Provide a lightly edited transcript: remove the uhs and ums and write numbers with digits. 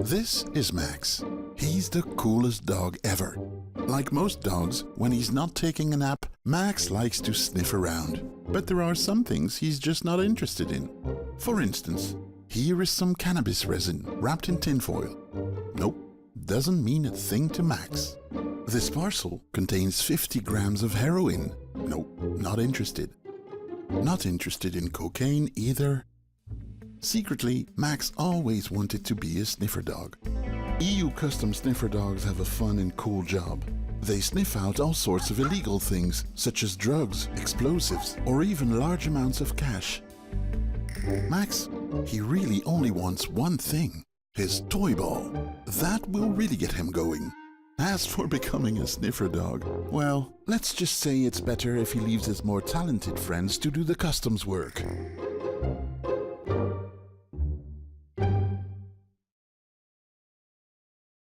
This is Max. He's the coolest dog ever. Like most dogs, when he's not taking a nap, Max likes to sniff around. But there are some things he's just not interested in. For instance, here is some cannabis resin wrapped in tinfoil. Nope, doesn't mean a thing to Max. This parcel contains 50 grams of heroin. Nope, not interested. Not interested in cocaine either. Secretly, Max always wanted to be a sniffer dog. EU custom sniffer dogs have a fun and cool job. They sniff out all sorts of illegal things, such as drugs, explosives, or even large amounts of cash. Max, he really only wants one thing, his toy ball. That will really get him going. As for becoming a sniffer dog, well, let's just say it's better if he leaves his more talented friends to do the customs work.